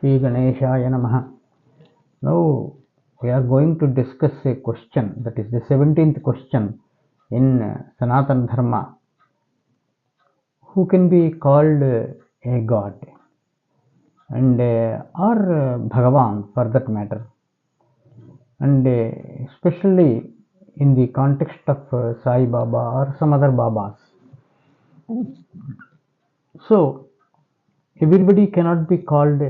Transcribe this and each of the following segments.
Shri Ganeshaya Namaha. Now we are going to discuss a question, that is the 17th question in Sanātana Dharma. Who can be called a god and or Bhagavan for that matter, and especially in the context of Sai Baba or some other Babas. So everybody cannot be called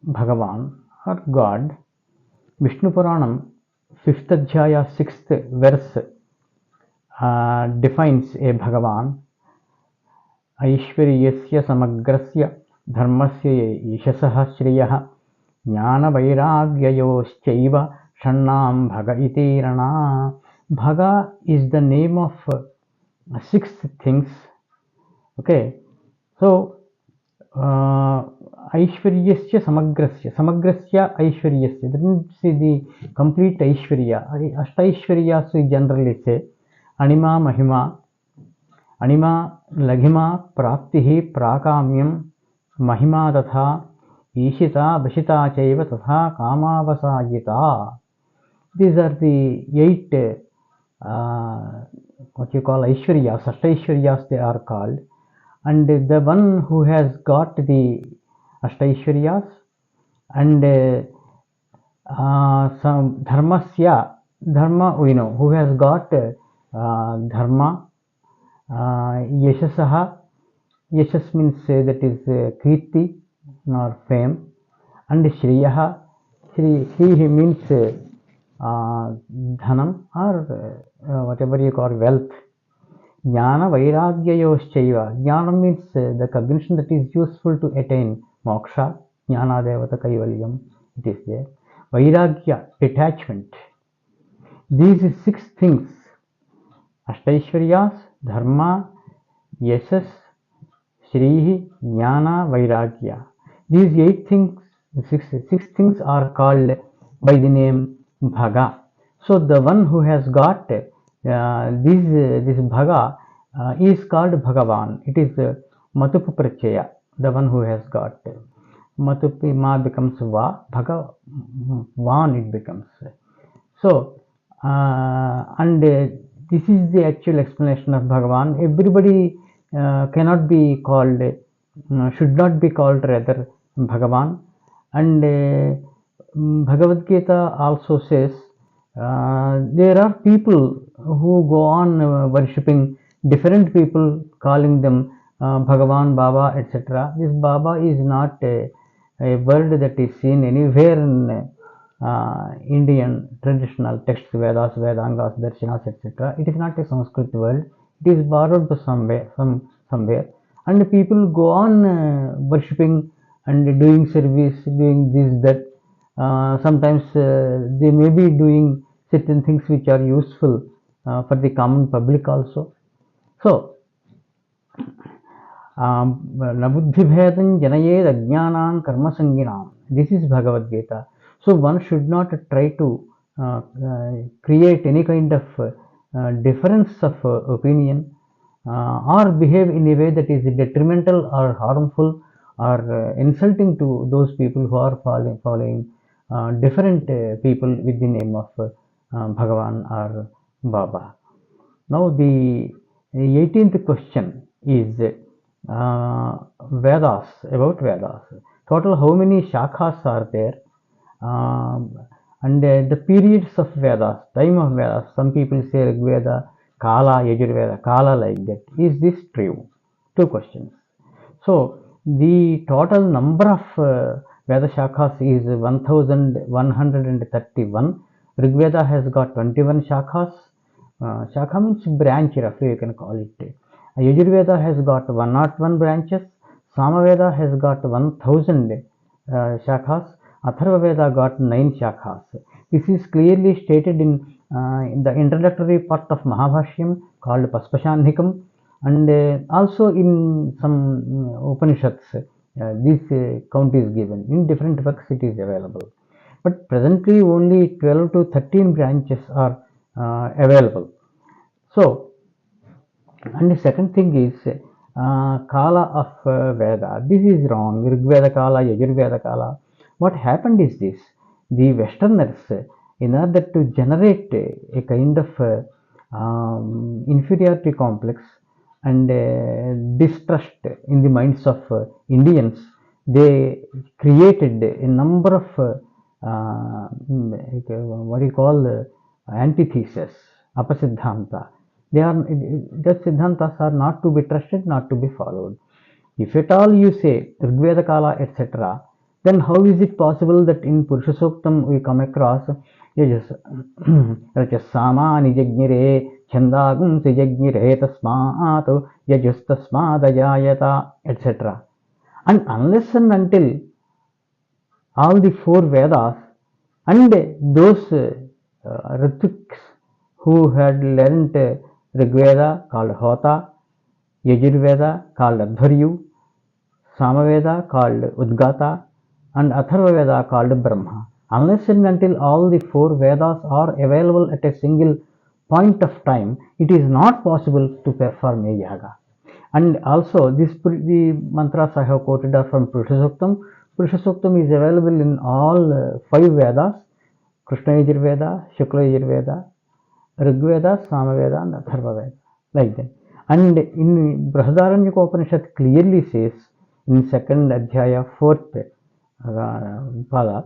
Bhagavan or God. Vishnu Puranam 5th Adhyaya 6th verse defines a Bhagavan. Aishvaryasya samagrasya dharmasya yashasah shriyah jnana vairagyayoschaiva shannam bhaga iti rana. Bhaga is the name of 6 things. Okay, so Aishvaryasya samagrasya, samagrasya Aishvaryasya, that means the complete Aishvarya. Ashtaishvaryas we generally say Anima Mahima, Anima Laghima Praptihi Prakamyam Mahima Tatha Ishita Bashita Chaiva Tatha Kamavasayita. These are the 8 what you call Aishvaryas, Ashtaishvaryas they are called. And the one who has got the Ashtaishvaryas and some Dharmasya, Dharma we know, who has got Dharma, Yashasaha, Yashas means that is Kirti or fame, and Shriyaha, Shri means Dhanam or whatever you call wealth. Jnana vairagyayoschaiva. Jnana means the cognition that is useful to attain moksha. Jnana devata kaivalyam. It is there. Vairagya, detachment. These 6 things, Ashtaishvaryas, Dharma, Yashas, Shrihi, Jnana, Vairagya. These 8 things, 6 things are called by the name Bhaga. So the one who has got this Bhaga is called Bhagavan. It is Matupu Prachaya, the one who has got Matupi Ma becomes Va, Bhagavan it becomes. So and this is the actual explanation of Bhagavan. Everybody cannot be called, should not be called rather Bhagavan. And Bhagavad Gita also says there are people who go on worshipping different people, calling them Bhagavan, Baba, etc. This Baba is not a word that is seen anywhere in Indian traditional texts, Vedas, Vedangas, Darshanas, etc. It is not a Sanskrit word. It is borrowed somewhere, and people go on worshipping and doing service, doing this, that. Sometimes they may be doing certain things which are useful for the common public also. So, Nabuddhibhedam janayed ajnanam karma sanginam. This is Bhagavad Gita. So one should not try to create any kind of difference of opinion or behave in a way that is detrimental or harmful or insulting to those people who are following different people with the name of Bhagavan or Baba. Now the 18th question is Vedas, about Vedas. Total how many Shakhas are there? And the periods of Vedas, time of Vedas. Some people say Rig Veda, Kala, Yajurveda, Kala, like that. Is this true? 2 questions. So the total number of Veda Shakhas is 1131. Rig Veda has got 21 Shakhas. Shakha means branch, roughly you can call it. Yajurveda has got 101 branches. Samaveda has got 1000 Shakhas. Atharva Veda got 9 Shakhas. This is clearly stated in the introductory part of Mahabhashyam called Paspashanikam, and also in some Upanishads this count is given. In different works it is available. But presently only 12 to 13 branches are available. So, and the second thing is Kala of Veda. This is wrong. Rigveda Kala, Yajurveda Kala. What happened is this: the Westerners, in order to generate a kind of inferiority complex and distrust in the minds of Indians, they created a number of what you call antithesis, apasiddhanta. The siddhantas are not to be trusted, not to be followed. If at all you say Rigveda Kala, etc., then how is it possible that in Purusha Suktam we come across Rachasama Nijagnire Chandagum Sijagnire Tasmato Yajustasmadajayata, etc. And unless and until all the four Vedas and those Rituks who had learnt Rigveda called Hota, Yajurveda called Adharyu, Samaveda called Udgata, and Atharvaveda called Brahma. Unless and until all the four Vedas are available at a single point of time, it is not possible to perform a yaga. And also, the mantras I have quoted are from Purusha Suktam. Purusha Suktam is available in all five Vedas: Krishna Yajurveda, Shukla Yajurveda, Rigveda, Samaveda, and Atharvaveda, like that. And in Brihadaranyaka Upanishad clearly says in second Adhyaya, fourth pada,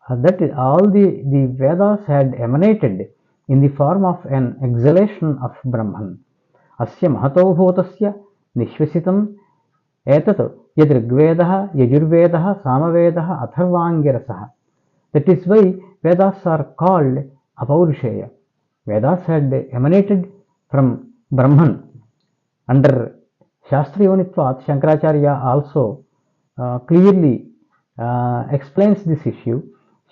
that all the Vedas had emanated in the form of an exhalation of Brahman. Asya mahato bhutasya nishvasitam etat yadrigvedah, yajurvedah, samavedah, atharvangirasaha. That is why Vedas are called Apaurushaya. Vedas had emanated from Brahman. Under Shastriyonitvat, Shankaracharya also clearly explains this issue.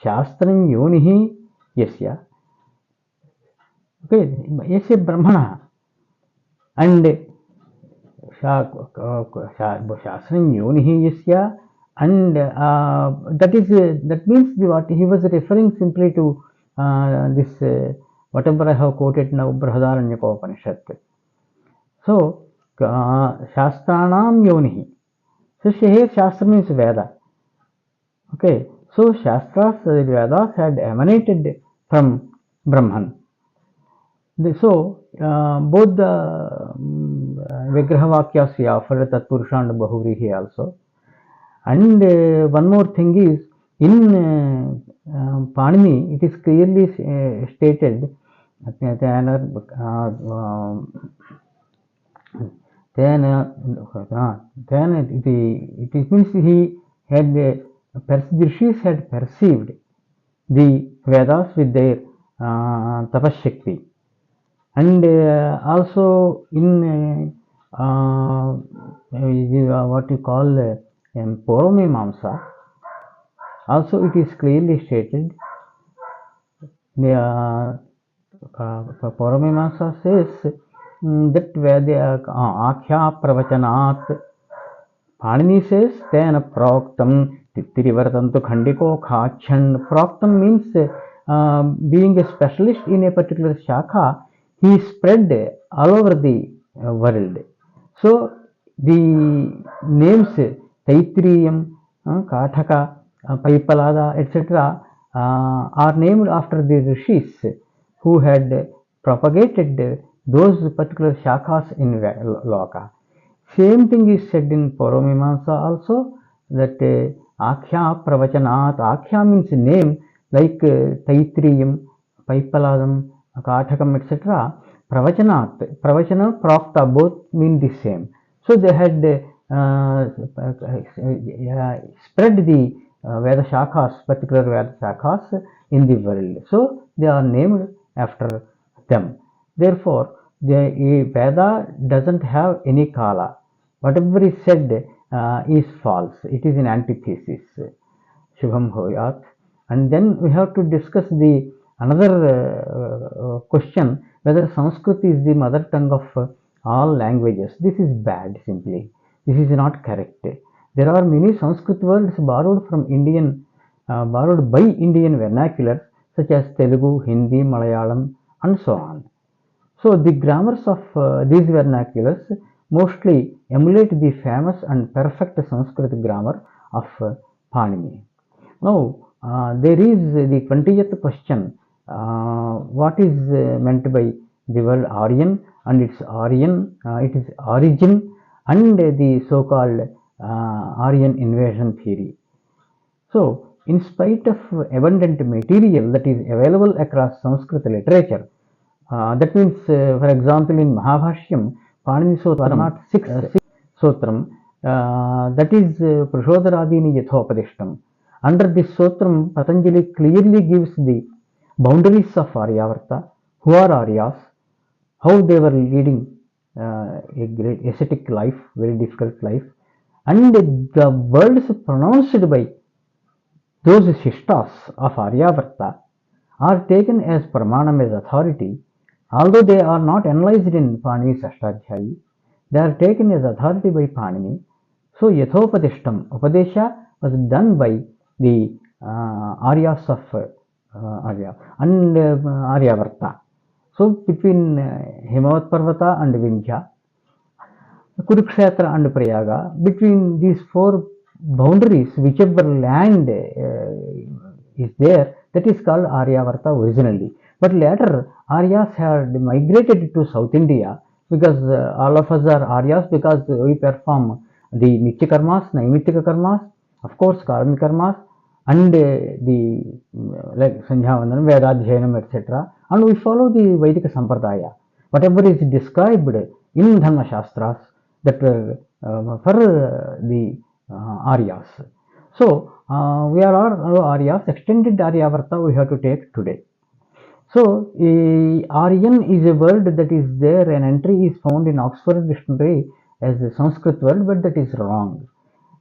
Shastram yonihi yasya. Okay, yasya Brahmana. And Shastram yonihi yasya. And that means what he was referring simply to this whatever I have quoted now, Brihadaranyaka Upanishad. So, Shastranam Yonihi. So, here Shastra means Veda. Okay, so Shastras, Vedas had emanated from Brahman. So, both the Vigraha Vakyas we offered, Tat Purusha and Bahuvrihi also. And one more thing is, in Panini, it is clearly stated then it means he had the Rishis had perceived the Vedas with their tapashakti, and also in what you call Purvamimamsa, also it is clearly stated. Purvamimamsa says that Veda Āchārya pravachanāt. Panini says tena proktam titirivartantu khandiko khachan. Proktam means being a specialist in a particular shakha, he spread all over the world. So the names Taitriyam, Kathaka, Paipalada, etc. Are named after the rishis who had propagated those particular shakhas in Loka. Same thing is said in Purvamimamsa also, that Āchārya pravachanāt. Āchārya means name, like Taitriyam, Paipaladam, Kathakam, etc. Pravachanāt, Pravachana, Prokta, both mean the same. So they had spread the Veda Shakhas, particular Veda Shakhas in the world. So they are named after them. Therefore, the Veda doesn't have any kala. Whatever is said is false. It is an antithesis. Shubham Hoyat. And then we have to discuss the another question, whether Sanskrit is the mother tongue of all languages. This is bad simply. This is not correct. There are many Sanskrit words borrowed from borrowed by Indian vernaculars such as Telugu, Hindi, Malayalam, and so on. So the grammars of these vernaculars mostly emulate the famous and perfect Sanskrit grammar of Panini. Now, there is the 20th question. What is meant by the word Aryan and its it is origin and the so-called Aryan Invasion Theory. So, in spite of abundant material that is available across Sanskrit literature, that means, for example, in Mahabhashyam, Panini Sutram, not six Sutram, that is Prashodaradini Yathopadishtam. Under this Sutram, Patanjali clearly gives the boundaries of Aryavarta, who are Aryas, how they were leading a great ascetic life, very difficult life, and the words pronounced by those Shishtas of Aryavarta are taken as Pramanam, as authority, although they are not analyzed in Panini's Ashtadhyayi, they are taken as authority by Panini. So Yathopadishtam, Upadesha was done by the Aryas of Arya and Aryavarta. So between Himavat Parvata and Vindhya, Kurukshetra and Prayaga, between these four boundaries, whichever land is there, that is called Aryavarta originally. But later, Aryas had migrated to South India, because all of us are Aryas, because we perform the Nitya Karmas, Naimittika Karmas, of course Karmi Karmas, and the like Sandhyavandanam, Vedadhyanam, etc. And we follow the Vedic Sampradaya. Whatever is described in Dharma Shastras, that were for the Aryas. So, we are all Aryas. Extended Aryavarta we have to take today. So, Aryan is a word that is there, an entry is found in Oxford Dictionary as a Sanskrit word, but that is wrong.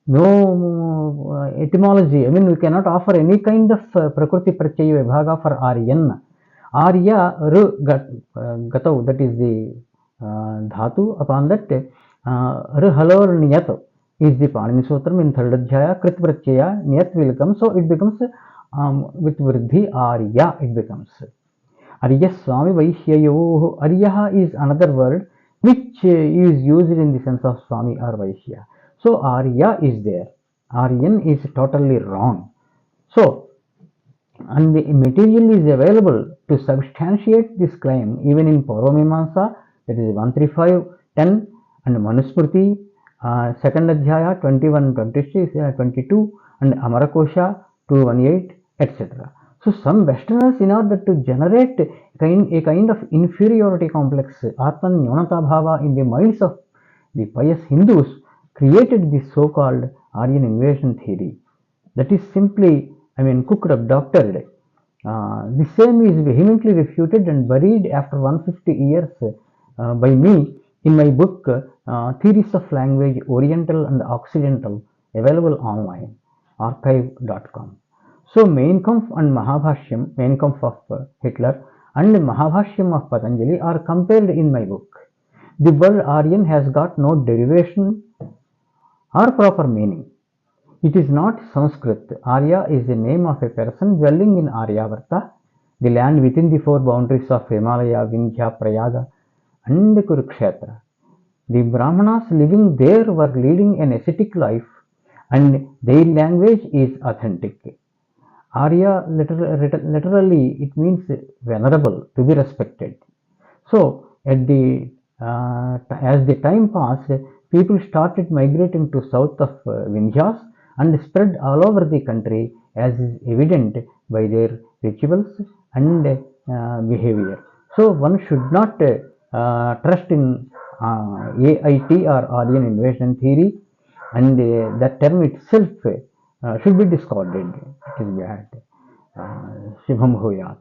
No etymology, I mean, we cannot offer any kind of Prakriti Pratyaya Vibhaga for Aryan. Arya, Gatau, that is the Dhatu, upon that Halor Niyat is the Panini Sutram in third Adhyaya, Krit Pratyaya, Niyat will come, so it becomes with Vriddhi Arya, it becomes. Arya Swami Vaishyayo, Arya is another word which is used in the sense of Swami or Vaishya. So Arya is there. Aryan is totally wrong. So, and the material is available to substantiate this claim even in Paurvamimamsa, that is 135.10, and Manusmriti, second Adhyaya 21-22, and Amarakosha 218, etc. So some Westerners, in order to generate a kind of inferiority complex, Atman Nyonata Bhava, in the minds of the pious Hindus, created this so-called Aryan Invasion Theory. That is simply, cooked up, doctored. The same is vehemently refuted and buried after 150 years by me in my book, Theories of Language, Oriental and Occidental, available online, archive.com. So, Mein Kampf and Mahabhashyam, Mein Kampf of Hitler and Mahabhashyam of Patanjali are compared in my book. The word Aryan has got no derivation or proper meaning. It is not Sanskrit. Arya is the name of a person dwelling in Aryavarta, the land within the four boundaries of Himalaya, Vindhya, Prayaga and Kurukshetra. The Brahmanas living there were leading an ascetic life and their language is authentic. Arya literally it means venerable, to be respected. So, as the time passed, people started migrating to south of Vindhyas and spread all over the country, as is evident by their rituals and behavior. So, one should not trust in AIT or Aryan Invasion Theory, and that term itself should be discarded. It is bad. Shubham Bhuyat.